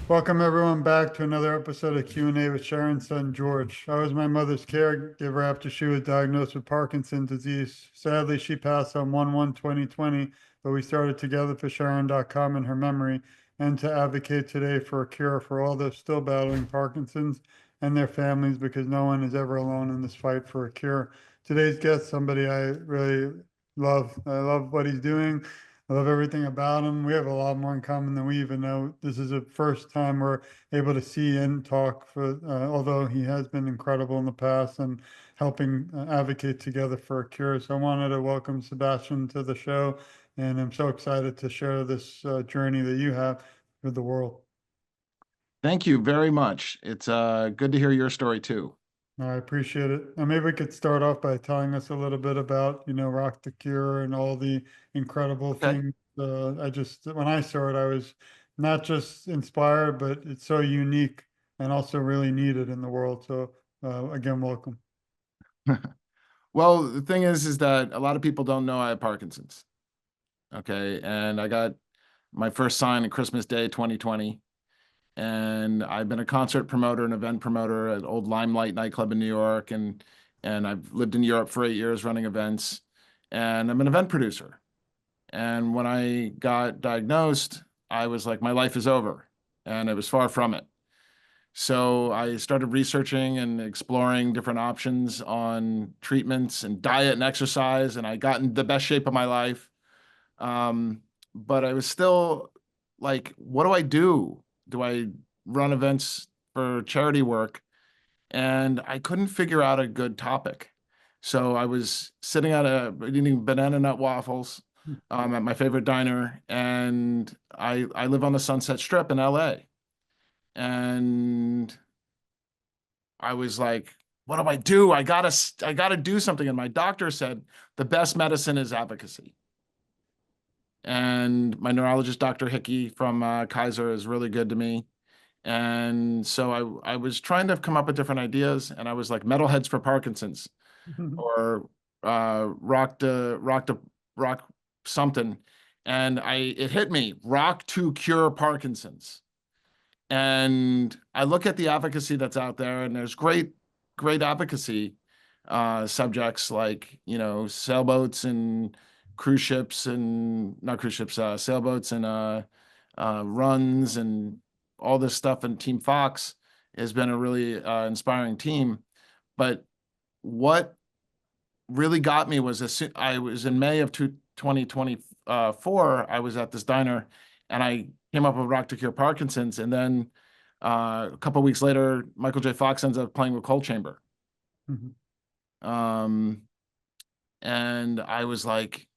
Welcome everyone back to another episode of Q&A with Sharon's son George. I was my mother's caregiver after she was diagnosed with Parkinson's disease. Sadly, she passed on 1/1/2020, but we started TogetherForSharon.com in her memory and to advocate today for a cure for all those still battling Parkinson's and their families because no one is ever alone in this fight for a cure. Today's guest, somebody I really love. I love what he's doing. I love everything about him. We have a lot more in common than we even know. This is the first time we're able to see and talk for, although he has been incredible in the past and helping advocate together for a cure. So I wanted to welcome Sebastiaan to the show, and I'm so excited to share this journey that you have with the world. Thank you very much. It's good to hear your story too. I appreciate it. And maybe we could start off by telling us a little bit about, Rock the Cure and all the incredible Okay. things. When I saw it, I was not just inspired, but it's so unique and also really needed in the world. So, again, welcome. Well, the thing is that a lot of people don't know I have Parkinson's. Okay. And I got my first sign on Christmas Day 2020. And I've been a concert promoter and event promoter at old Limelight nightclub in New York. And I've lived in Europe for 8 years running events. And I'm an event producer. And when I got diagnosed, I was like, my life is over. And it was far from it. So I started researching and exploring different options on treatments and diet and exercise, and I got in the best shape of my life. Um, but I was still like, what do I do? Do I run events for charity work? And I couldn't figure out a good topic. So I was sitting at eating banana nut waffles at my favorite diner, and I live on the Sunset Strip in LA. And I was like, what do I do? I gotta do something. And my doctor said the best medicine is advocacy. And my neurologist, Dr. Hickey from Kaiser, is really good to me. And so I was trying to come up with different ideas, and I was like, metalheads for Parkinson's, or rock something. And it hit me, rock to cure Parkinson's. And I look at the advocacy that's out there, and there's great advocacy subjects like, sailboats and cruise ships and not cruise ships, sailboats and runs and all this stuff. And Team Fox has been a really inspiring team. But what really got me was I was in May of 2024. I was at this diner and I came up with Rock to Cure Parkinson's. And then a couple of weeks later, Michael J. Fox ends up playing with Cold Chamber. Mhm. Um, and I was like,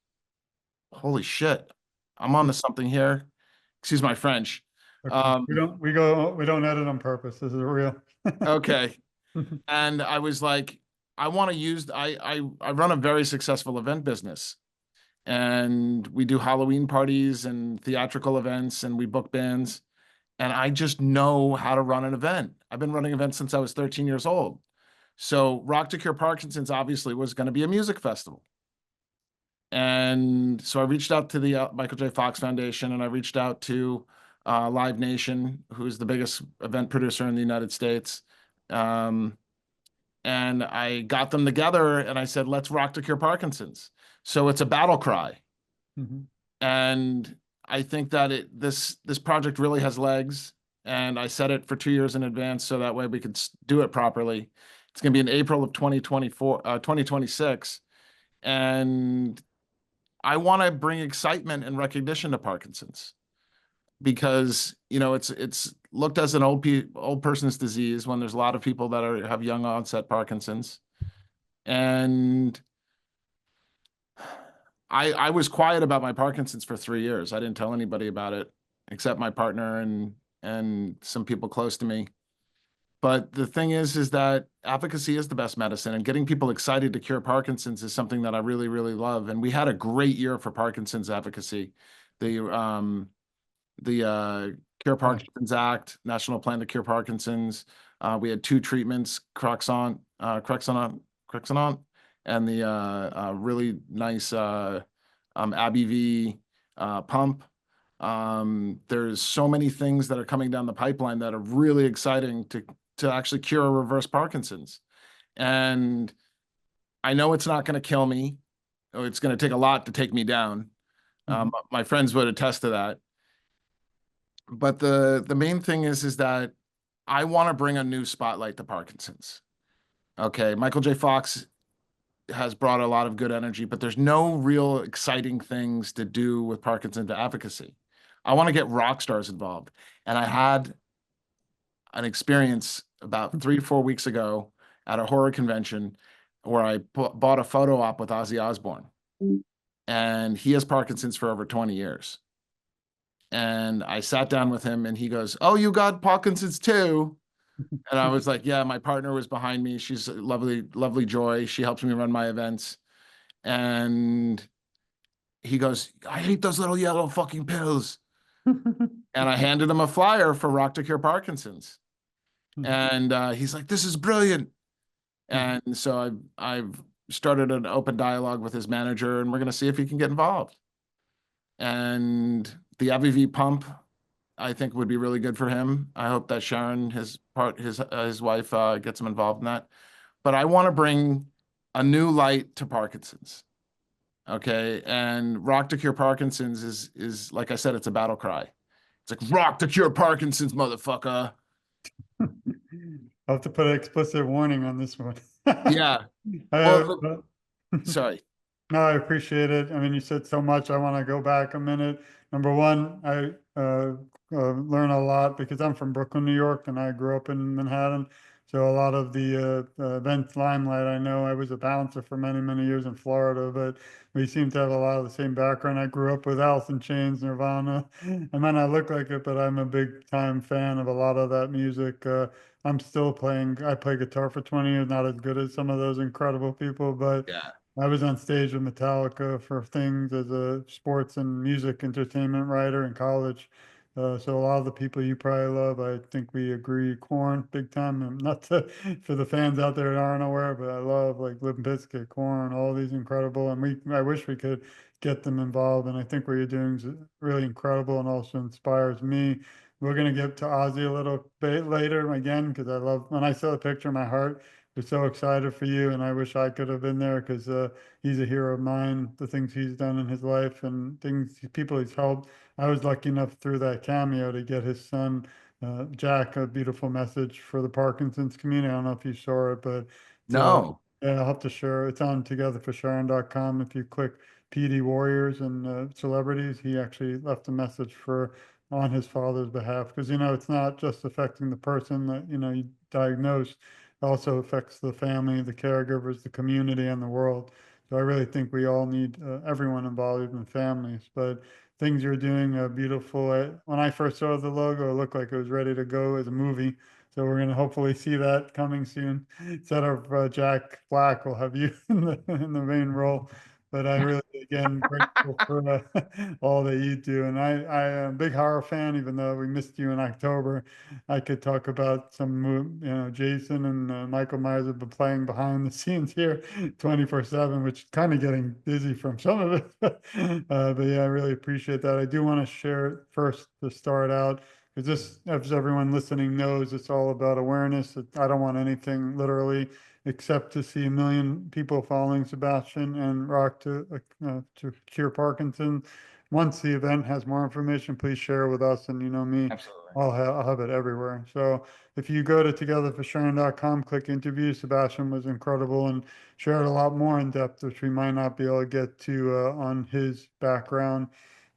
holy shit, I'm on to something here. Excuse my French. Okay. Um, We don't edit on purpose. This is real. okay. And I was like, I want to use, I run a very successful event business. And we do Halloween parties and theatrical events and we book bands. And I just know how to run an event. I've been running events since I was 13 years old. So Rock to Cure Parkinson's obviously was going to be a music festival. And so I reached out to the Michael J. Fox Foundation, and I reached out to Live Nation, who's the biggest event producer in the United States. Um, and I got them together and I said, let's rock to cure Parkinson's. So it's a battle cry. Mhm. And I think that this project really has legs. And I set it for 2 years in advance so that way we could do it properly. It's going to be in April of 2026. And I want to bring excitement and recognition to Parkinson's because it's looked as an old person's disease when there's a lot of people that have young onset Parkinson's. And I was quiet about my Parkinson's for 3 years. I didn't tell anybody about it except my partner and some people close to me. But the thing is that advocacy is the best medicine, and getting people excited to cure Parkinson's is something that I really, really love. And we had a great year for Parkinson's advocacy. The Cure Yeah. Parkinson's Act, National Plan to Cure Parkinson's. We had two treatments, Crexont, and the really nice AbbVie pump. There's so many things that are coming down the pipeline that are really exciting to actually cure reverse Parkinson's. And I know it's not going to kill me. It's going to take a lot to take me down. My friends would attest to that. But the main thing is that I want to bring a new spotlight to Parkinson's. Okay, Michael J. Fox has brought a lot of good energy, but there's no real exciting things to do with Parkinson's advocacy. I want to get rock stars involved. And I had an experience about 3 or 4 weeks ago at a horror convention where I bought a photo op with Ozzy Osbourne. And he has Parkinson's for over 20 years. And I sat down with him and he goes, "Oh, you got Parkinson's too?" And I was like, "Yeah, my partner was behind me. She's a lovely, lovely joy. She helps me run my events." And he goes, "I hate those little yellow fucking pills." And I handed him a flyer for Rock to Cure Parkinson's. And he's like, "This is brilliant." And so I've started an open dialogue with his manager, and we're going to see if he can get involved. And the AbbVie pump, I think, would be really good for him. I hope that Sharon, his wife, gets him involved in that. But I want to bring a new light to Parkinson's. Okay, and Rock to Cure Parkinson's is like I said, it's a battle cry. It's like Rock to Cure Parkinson's, motherfucker. I'll have to put an explicit warning on this one. Yeah. Uh, Well, sorry. No, I appreciate it. I mean, you said so much. I want to go back a minute. Number one, I learn a lot because I'm from Brooklyn, New York, and I grew up in Manhattan. So a lot of the event limelight, I know I was a bouncer for many, many years in Florida, but we seem to have a lot of the same background. I grew up with Alice in Chains, Nirvana. I might not look like it, but I'm a big time fan of a lot of that music. I'm still playing, I play guitar for 20 years, not as good as some of those incredible people, but Yeah. I was on stage with Metallica for things as a sports and music entertainment writer in college. So a lot of the people you probably love, I think we agree. Corn, big time. And not to, for the fans out there that aren't aware, but I love like Limp Bizkit, Corn, all these incredible. And I wish we could get them involved. And I think what you're doing is really incredible and also inspires me. We're gonna get to Ozzy a little bit later again because I love when I saw the picture, my heart we're so excited for you, and I wish I could have been there because he's a hero of mine. The things he's done in his life and things people he's helped. I was lucky enough through that cameo to get his son Jack a beautiful message for the Parkinson's community. I don't know if you saw it, but it's, No. yeah, I'll have to share. It's on TogetherForSharon.com. If you click PD Warriors and celebrities, he actually left a message for on his father's behalf because it's not just affecting the person that you diagnose also affects the family, the caregivers, the community, and the world. So I really think we all need everyone involved, even families. But things you're doing are beautiful. When I first saw the logo, it looked like it was ready to go as a movie. So we're going to hopefully see that coming soon. Instead of Jack Black, we'll have you in the main role. But I really, again, grateful for all that you do. And I am a big horror fan, even though we missed you in October. I could talk about some, Jason and Michael Myers have been playing behind the scenes here 24/7, which is kind of getting busy from some of it. But yeah, I really appreciate that. I do want to share first to start out, because this, as everyone listening knows, it's all about awareness. I don't want anything literally except to see a million people following Sebastiaan and Rock to cure Parkinson. Once the event has more information, please share with us. And you know me, Absolutely. I'll have it everywhere. So if you go to TogetherForSharon.com, click interview, Sebastiaan was incredible and shared a lot more in depth, which we might not be able to get to on his background,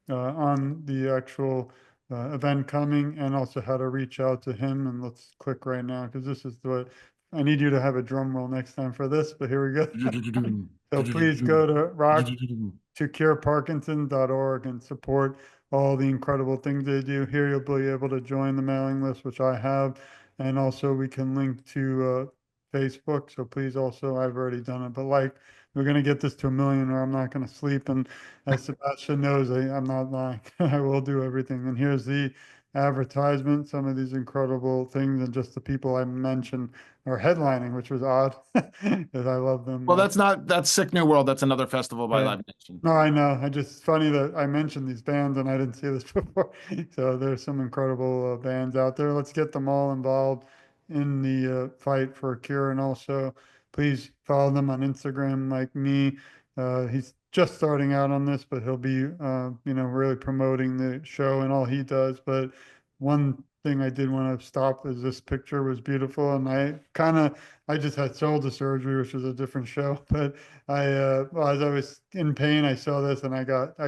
on the actual event coming, and also how to reach out to him. And let's click right now because this is what I need you to have a drum roll next time for this, but here we go. So please go to rocktocureparkinson.org and support all the incredible things they do. Here you'll be able to join the mailing list, which I have, and also we can link to Facebook. So please also, I've already done it, but we're going to get this to a million or I'm not going to sleep. And as Sebastiaan knows, I'm not lying. I will do everything. And here's the advertisement, some of these incredible things, and just the people I mentioned are headlining, which was odd because I love them. Well, that's Sick New World. That's another festival by Yeah. Live Nation. No, I know. I just funny that I mentioned these bands and I didn't see this before. So there's some incredible bands out there. Let's get them all involved in the fight for a cure. And also, please follow them on Instagram, like me. He's just starting out on this, but he'll be, really promoting the show and all he does. But one thing I did want to stop is this picture was beautiful, and I just had shoulder surgery, which was a different show, but well, as I was in pain, I saw this and I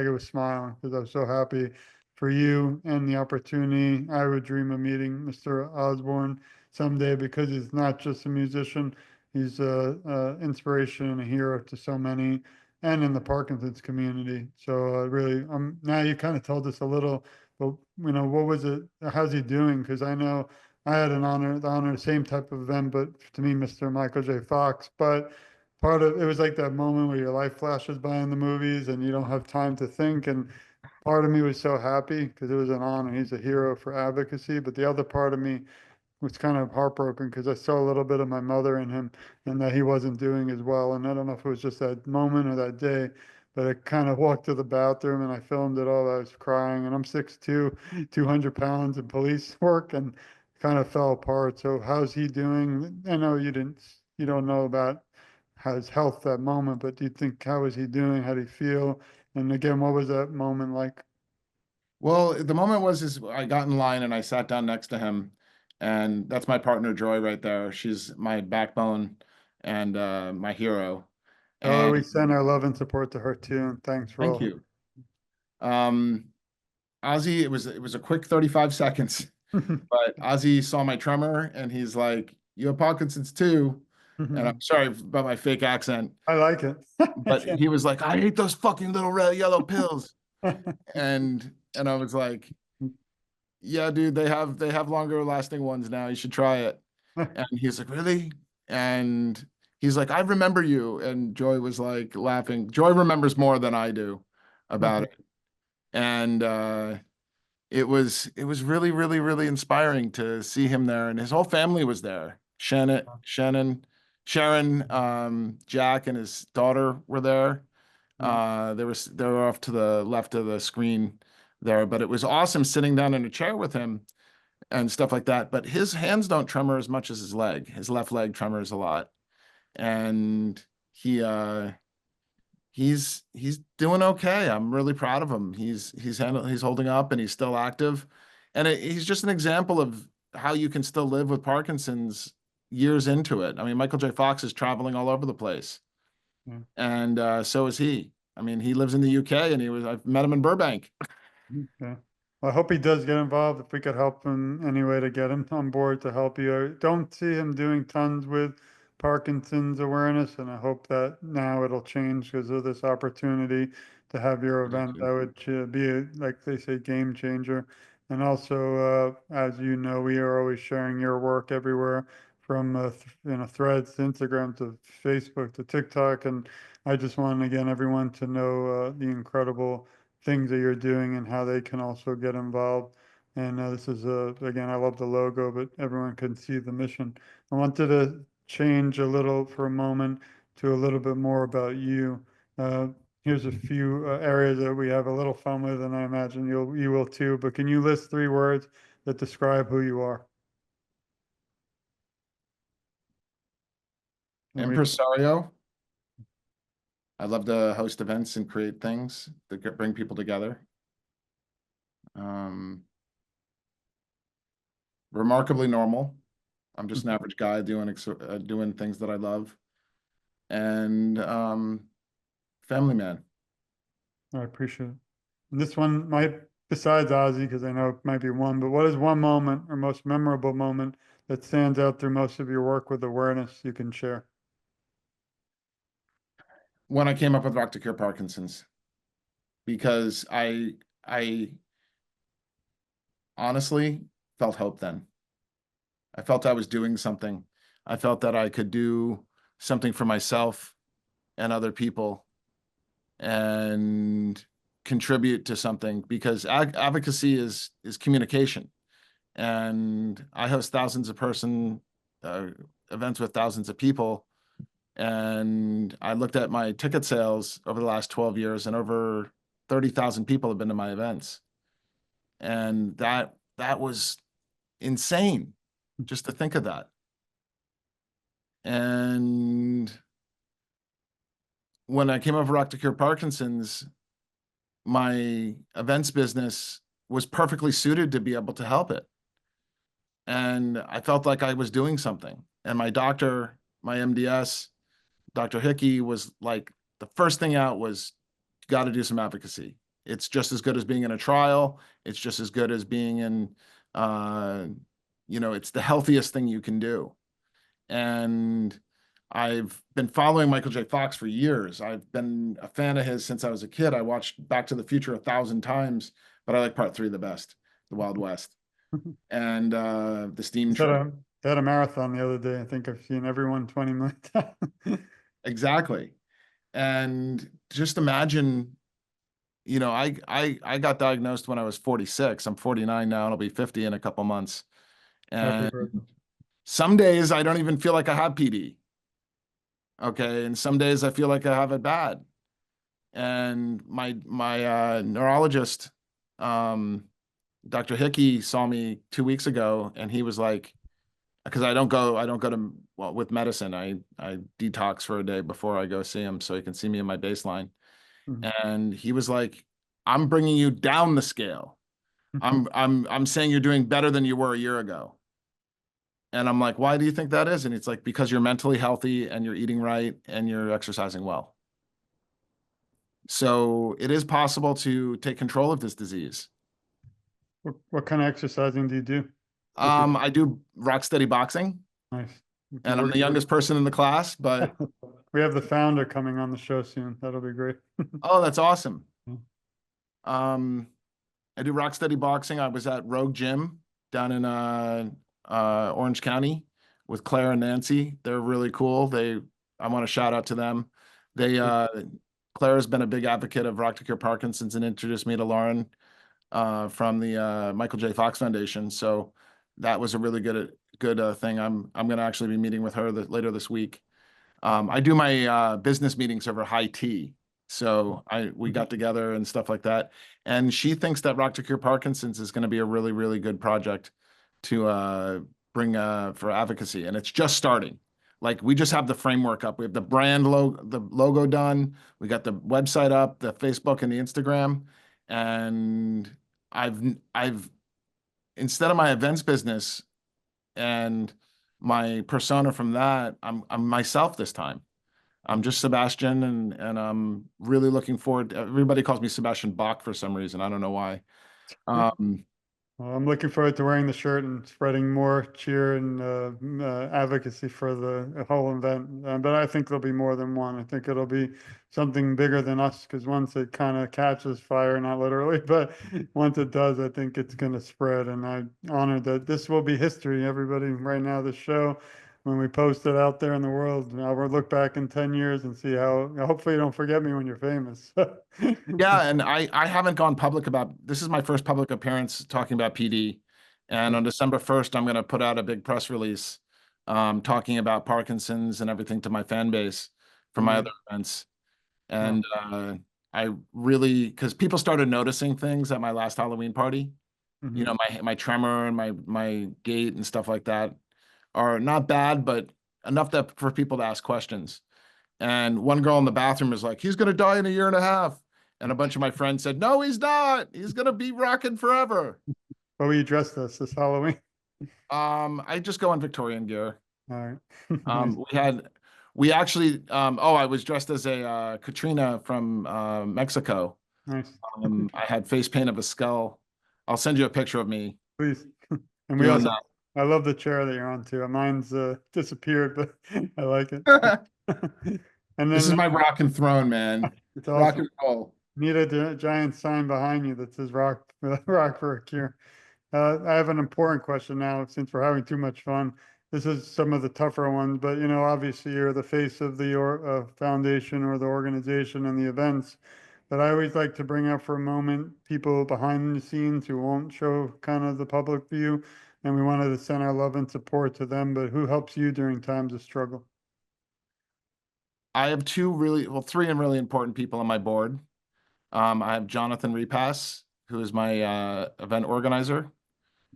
was smiling because I was so happy for you and the opportunity. I would dream of meeting Mr. Osborne someday because he's not just a musician, he's a inspiration and a hero to so many, and in the Parkinson's community. So really, now you kind of told us a little, but what was it? How's he doing? Because I know I had the honor, same type of event, but to me, Mr. Michael J. Fox, but part of it was like that moment where your life flashes by in the movies and you don't have time to think. And part of me was so happy because it was an honor. He's a hero for advocacy. But the other part of me was kind of heartbroken because I saw a little bit of my mother in him and that he wasn't doing as well. And I don't know if it was just that moment or that day, but I kind of walked to the bathroom and I filmed it all. I was crying and I'm 6'2", 200 pounds in police work and kind of fell apart. So how's he doing? I know you don't know about his health that moment, but do you think, how was he doing? How did he feel? And again, what was that moment like? Well, the moment was is I got in line and I sat down next to him, and that's my partner Joy right there. She's my backbone and my hero. Oh, we And send our love and support to her too, and thanks for thank all. you. Um, Ozzy, it was a quick 35 seconds, but Ozzy saw my tremor and he's like, "You have Parkinson's too." And I'm sorry about my fake accent, I like it. but he was like, "I hate those fucking little red yellow pills." And I was like, "Yeah, dude, they have longer lasting ones now. You should try it." And he's like, "Really?" And he's like, "I remember you." And Joy was like laughing. Joy remembers more than I do about it. And it was really, really, really inspiring to see him there. And his whole family was there. Sharon, Jack and his daughter were there. They were off to the left of the screen there, but it was awesome sitting down in a chair with him and stuff like that. But his hands don't tremor as much as his leg. His left leg tremors a lot. And he's doing okay. I'm really proud of him. He's holding up and he's still active. And he's just an example of how you can still live with Parkinson's years into it. I mean, Michael J. Fox is traveling all over the place. Yeah. And so is he. I mean, he lives in the UK and I've met him in Burbank. Okay. Well, I hope he does get involved. If we could help him any way to get him on board to help you. I don't see him doing tons with Parkinson's awareness, and I hope that now it'll change because of this opportunity to have your event. That would be, like they say, game changer. And also, as you know, we are always sharing your work everywhere from Threads to Instagram to Facebook to TikTok. And I just want again everyone to know the incredible things that you're doing and how they can also get involved. And this is again, I love the logo, but everyone can see the mission. I wanted to change a little for a moment to a little bit more about you. Uh, Here's a few areas that we have a little fun with, and I imagine you will too. But can you list 3 words that describe who you are? And we, Impresario. I love to host events and create things that bring people together. Um, Remarkably normal. I'm just an average guy doing things that I love. And family man. I appreciate it. And this one might, besides Ozzy, because I know it might be one, but what is one moment or most memorable moment that stands out through most of your work with awareness you can share? When I came up with Rock to Cure Parkinson's, because I honestly felt hope then. I felt I was doing something. I felt that I could do something for myself and other people. And contribute to something, because advocacy is communication. And I host thousands of uh, events with thousands of people. And I looked at my ticket sales over the last 12 years, and over 30,000 people have been to my events. And that was insane just to think of that. And when I came over Rock to Cure Parkinson's, my events business was perfectly suited to be able to help it. And I felt like I was doing something. And my doctor, my MDS, Dr. Hickey, was like, the first thing out was, you got to do some advocacy. It's just as good as being in a trial. It's just as good as being in, uh, it's the healthiest thing you can do. And I've been following Michael J. Fox for years. I've been a fan of his since I was a kid. I watched Back to the Future 1,000 times, but I like part 3 the best, the Wild West, and the Steam Said Train. I had a marathon the other day. I think I've seen everyone 20 million times. Exactly. And just imagine, I got diagnosed when I was 46. I'm 49 now, and I'll be 50 in a couple months. Happy And birthday. some days I don't even feel like I have PD. Okay. And some days I feel like I have it bad. And my neurologist, um, Dr. Hickey, saw me 2 weeks ago, and he was like, because I don't go to, well, with medicine. I detox for a day before I go see him, so he can see me in my baseline. Mhm. And he was like, I'm bringing you down the scale. I'm saying you're doing better than you were a year ago. And I'm like, why do you think that is? And it's like, because you're mentally healthy, and you're eating right, and you're exercising well. So it is possible to take control of this disease. What kind of exercising do you do? With your I do rock steady boxing, nice. and I'm the youngest person in the class, but We have the founder coming on the show soon. That'll be great. oh, that's awesome. Yeah. Um, I do rock steady boxing. I was at Rogue Gym down in Orange County with Claire and Nancy. They're really cool. I want to shout out to them. They Claire has been a big advocate of Rock to Cure Parkinson's and introduced me to Lauren from the Michael J. Fox Foundation. So that was a really good thing. I'm going to actually be meeting with her later this week. I do my business meetings over high tea. So we got together and stuff like that. And she thinks that Rock to Cure Parkinson's is going to be a really, really good project to bring for advocacy. And it's just starting. Like, we just have the framework up. We have the the logo done. We got the website up, the Facebook and the Instagram. And I've instead of my events business and my persona from that, I'm myself this time. I'm just Sebastian, and I'm really looking forward. Everybody calls me Sebastian Bach for some reason. I don't know why. Um, Well, I'm looking forward to wearing the shirt and spreading more cheer and advocacy for the whole event. But I think there'll be more than one. I think it'll be something bigger than us, because once it kind of catches fire, not literally, but once it does, I think it's going to spread. And I'm honored that this will be history. Everybody, right now, the show, when we post it out there in the world, I'll look back in 10 years and see how, hopefully you don't forget me when you're famous. yeah, and I haven't gone public about this. Is my first public appearance talking about PD. And on December 1st, I'm going to put out a big press release talking about Parkinson's and everything to my fan base for my Nice. other events. Well, And I really, because people started noticing things at my last Halloween party. mhm. My tremor and my gait and stuff like that are not bad, but enough that for people to ask questions. And one girl in the bathroom was like, he's gonna die in a year and a half. And a bunch of my friends said, no, he's not. He's gonna be rocking forever. What will you dressed as this Halloween? I just go in Victorian gear. All right. Nice. Um, we had we actually I was dressed as a Katrina from Mexico. Nice. I had face paint of a skull. I'll send you a picture of me Please. And we doing also, I love the chair that you're on too. Mine's disappeared, but I like it. that. And This then is my rock and throne, man. it's Rock awesome. and roll. Need a giant sign behind you that says rock, rock for a cure. I have an important question now, since we're having too much fun. This is some of the tougher ones, but obviously you're the face of the foundation or the organization and the events. But I always like to bring up for a moment people behind the scenes who won't show kind of the public view. And we wanted to send our love and support to them, but who helps you during times of struggle? I have three and really important people on my board. I have Jonathan Repass, who is my event organizer.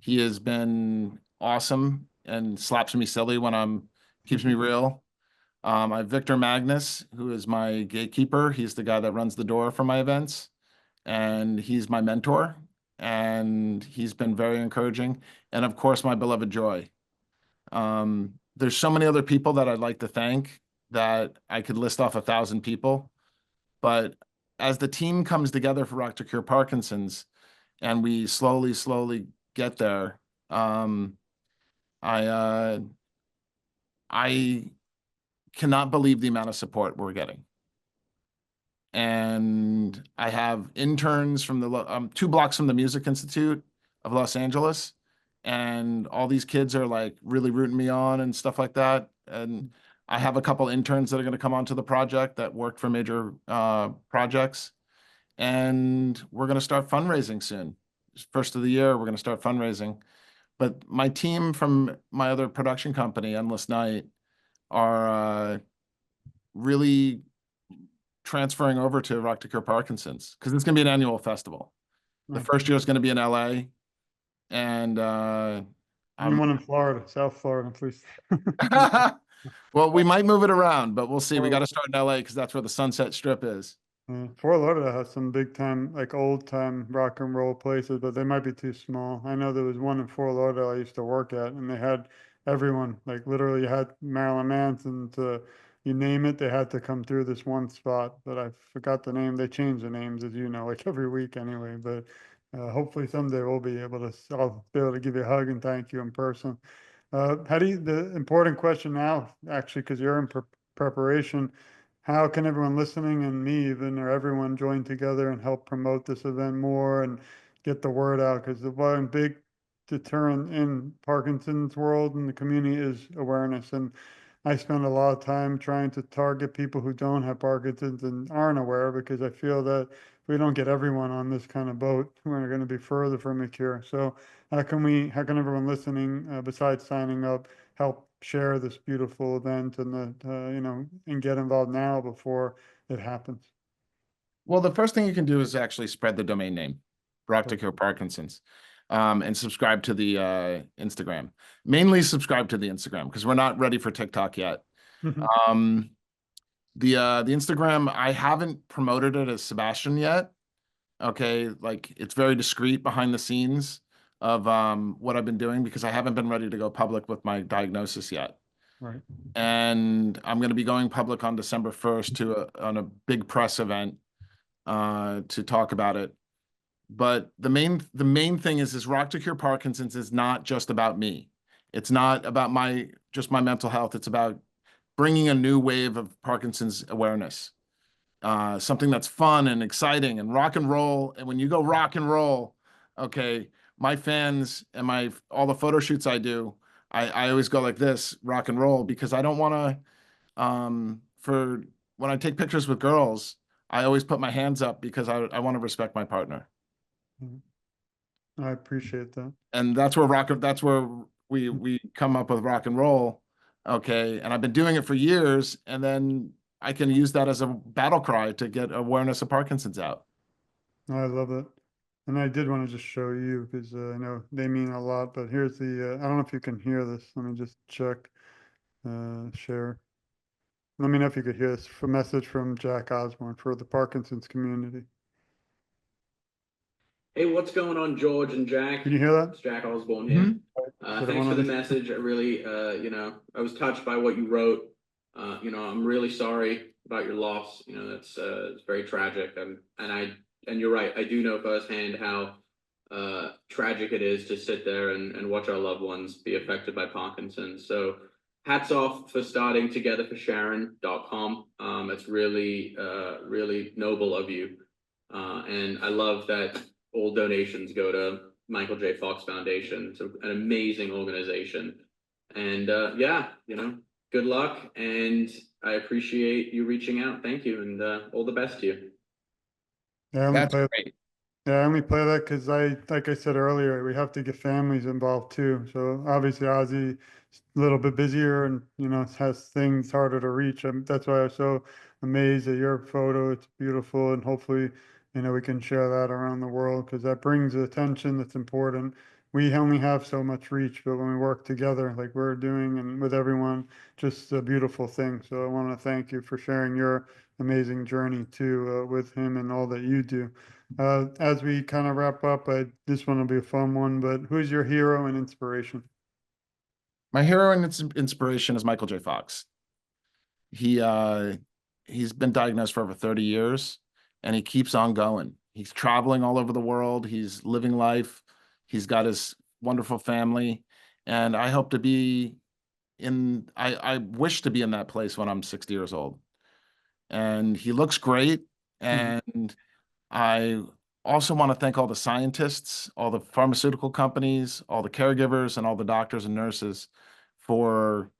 He has been awesome and slaps me silly when keeps me real. I have Victor Magnus, who is my gatekeeper. He's the guy that runs the door for my events, and he's my mentor, and he's been very encouraging. And of course, my beloved Joy. There's so many other people that I'd like to thank that I could list off 1,000 people. But as the team comes together for Rock to Cure Parkinson's, and we slowly get there, I I cannot believe the amount of support we're getting. And I have interns from the 2 blocks from the Music Institute of Los Angeles, and all these kids are like really rooting me on and stuff like that. And I have a couple interns that are going to come onto the project that worked for major projects, and we're going to start fundraising soon. First of the year, we're going to start fundraising. But my team from my other production company, Endless Night, are really transferring over to Rock to Cure Parkinson's, because it's going to be an annual festival. The first year is going to be in LA, and Anyone in Florida, South Florida, please. well, we might move it around, but we'll see. We got to start in LA because that's where the Sunset Strip is. Fort Lauderdale has some big time, like old time rock and roll places, but they might be too small. I know there was one in Fort Lauderdale I used to work at, and they had everyone, like literally you had Marilyn Manson to, you name it, they had to come through this one spot, but I forgot the name. They change the names, as you know, like every week anyway, but hopefully someday we'll be able to, I'll be able to give you a hug and thank you in person. How do you, the important question now, actually, because you're in preparation, how can everyone listening and me even or everyone join together and help promote this event more and get the word out? Because the one big deterrent in Parkinson's world and the community is awareness. And I spend a lot of time trying to target people who don't have Parkinson's and aren't aware, because I feel that if we don't get everyone on this kind of boat, we're going to be further from a cure. So how can everyone listening, besides signing up, help share this beautiful event and and get involved now before it happens? Well, the first thing you can do is actually spread the domain name, Rock to Cure Parkinson's, and subscribe to the Instagram. Mainly subscribe to the Instagram because we're not ready for TikTok yet. Um, the Instagram, I haven't promoted it as Sebastiaan yet. Okay, like it's very discreet behind the scenes of what I've been doing, because I haven't been ready to go public with my diagnosis yet. Right. And I'm going to be going public on December 1st on a big press event to talk about it. But the main thing is Rock to Cure Parkinson's is not just about me. It's not about just my mental health. It's about bringing a new wave of Parkinson's awareness. Something that's fun and exciting and rock and roll. And when you go rock and roll, okay, my fans and all the photo shoots I do, I always go like this, rock and roll, because I don't want to, for when I take pictures with girls, I always put my hands up because I want to respect my partner. I appreciate that. And that's where we come up with rock and roll. Okay. And I've been doing it for years, and then I can use that as a battle cry to get awareness of Parkinson's out. I love it. And I did want to just show you because I know they mean a lot, but here's the, I don't know if you can hear this. Let me just check, share. Let me know if you could hear this. A message from Jack Osborne for the Parkinson's community. Hey, what's going on, George and Jack? Can you hear that? It's Jack Osborne here. Is Thanks for the message. I really, I was touched by what you wrote. I'm really sorry about your loss. That's it's very tragic. And you're right. I do know firsthand how tragic it is to sit there and watch our loved ones be affected by Parkinson's. So hats off for starting TogetherForSharon.com. It's really, really noble of you. And I love that all donations go to Michael J. Fox Foundation. It's an amazing organization. And good luck. And I appreciate you reaching out. Thank you. And all the best to you. Yeah, I only That's play great. Yeah, I only play that because like I said earlier, we have to get families involved too. So obviously Ozzy is a little bit busier and, has things harder to reach. That's why I'm so amazed at your photo. It's beautiful and hopefully, we can share that around the world because that brings attention that's important. We only have so much reach, but when we work together like we're doing and with everyone, just a beautiful thing. So I want to thank you for sharing your amazing journey too, with him and all that you do. As we kind of wrap up, this one will be a fun one, but who's your hero and inspiration? My hero and inspiration is Michael J. Fox. He he's been diagnosed for over 30 years and he keeps on going. He's traveling all over the world. He's living life. He's got his wonderful family. And I hope to be I wish to be in that place when I'm 60 years old. And he looks great. Mhm. And I also want to thank all the scientists, all the pharmaceutical companies, all the caregivers, and all the doctors and nurses for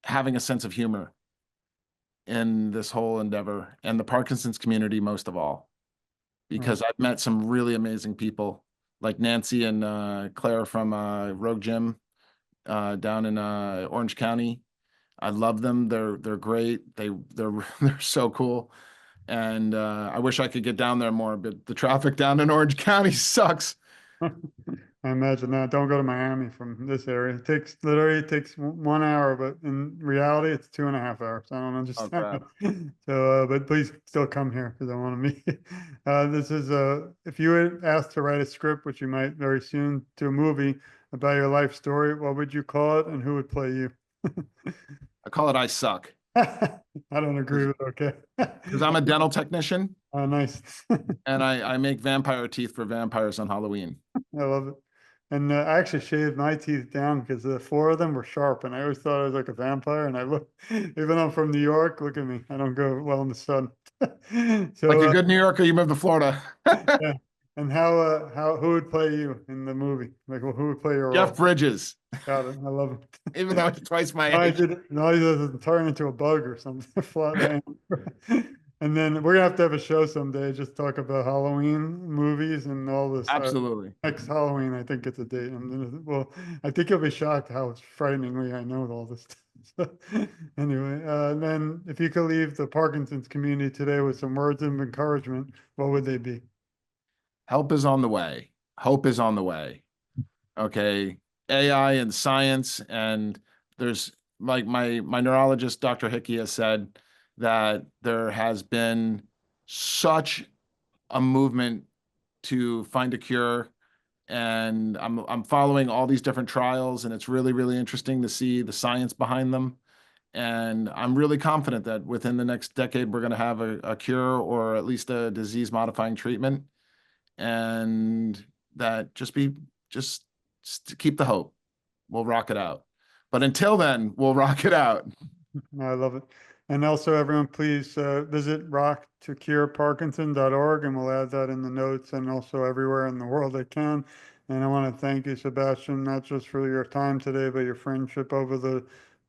having a sense of humor in this whole endeavor, and the Parkinson's community most of all, Right. because I've met some really amazing people like Nancy and Claire from Rogue Gym down in Orange County. I love them. They're great. They're they're so cool. And I wish I could get down there more, but the traffic down in Orange County sucks. I imagine that. Don't go to Miami from this area. It takes 1 hour, but in reality, it's 2.5 hours. I don't Oh understand. crap. So, but please still come here because I want to meet you. This is if you were asked to write a script, which you might very soon, to a movie about your life story, what would you call it and who would play you? I call it I suck I don't agree with okay. because I'm a dental technician Oh, nice. and I make vampire teeth for vampires on Halloween. I love it. And I actually shaved my teeth down because the four of them were sharp, and I always thought I was like a vampire. And I look, even though I'm from New York, look at me. I don't go well in the sun. Like So, a good New Yorker, you move to Florida. yeah. And how who would play you in the movie? Like, well, who would play your Jeff role? Bridges, Got it. I love even though he's twice my I age. did. No, he doesn't turn into a bug or something. Flat down. And then we're gonna have to have a show someday, just talk about Halloween movies and all this. Absolutely. Next Halloween, I think it's a date. Well, I think you'll be shocked how frighteningly I know all this stuff. So, anyway, and then if you could leave the Parkinson's community today with some words of encouragement, what would they be? Help is on the way. Hope is on the way. Okay. AI and science, and there's like my neurologist, Dr. Hickey, has said that there has been such a movement to find a cure. And I'm following all these different trials, and it's really, really interesting to see the science behind them. And I'm really confident that within the next decade, we're going to have a cure or at least a disease modifying treatment. And that just to keep the hope. We'll rock it out. But until then, we'll rock it out. I love it. And also, everyone, please visit rocktocureparkinson.org, and we'll add that in the notes and also everywhere in the world I can. And I want to thank you, Sebastian, not just for your time today, but your friendship over the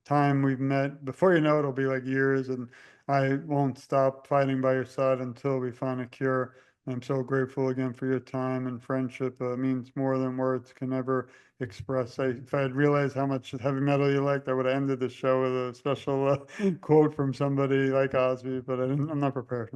time we've met. Before you know it, it'll be like years, and I won't stop fighting by your side until we find a cure. I'm so grateful again for your time and friendship. Means more than words can ever express. If I had realized how much heavy metal you liked, I would have ended the show with a special quote from somebody like Osby, but I'm not prepared.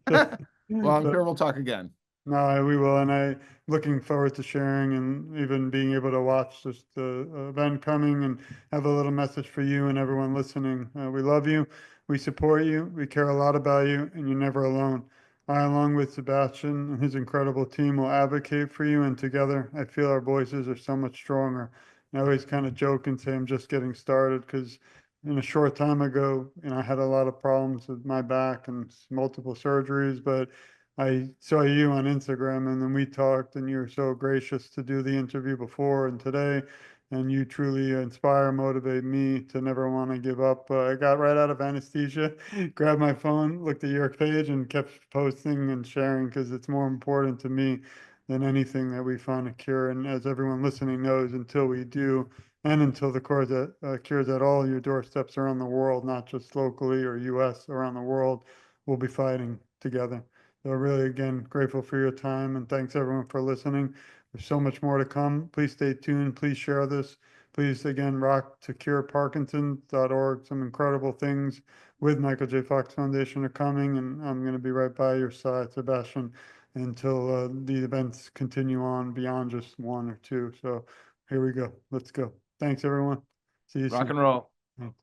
Well, I'm So, sure we'll talk again. no, we will, and I looking forward to sharing and even being able to watch this event coming and have a little message for you and everyone listening. We love you, we support you, we care a lot about you, and you're never alone. I, along with Sebastian and his incredible team, will advocate for you, and together, I feel our voices are so much stronger. And I always kind of joke and say I'm just getting started because in a short time ago, I had a lot of problems with my back and multiple surgeries, but I saw you on Instagram and then we talked and you were so gracious to do the interview before and today. And you truly inspire, motivate me to never want to give up. I got right out of anesthesia, grabbed my phone, looked at your page and kept posting and sharing because it's more important to me than anything that we find a cure. And as everyone listening knows, until we do, and until the cures at all your doorsteps around the world, not just locally or US, around the world, we'll be fighting together. So really, again, grateful for your time and thanks everyone for listening. There's so much more to come. Please stay tuned. Please share this. Please, again, rock to cureparkinsons.org. Some incredible things with Michael J. Fox Foundation are coming, and I'm going to be right by your side, Sebastian, until the events continue on beyond just one or two. So here we go. Let's go. Thanks, everyone. See you soon. Rock and roll. Thanks.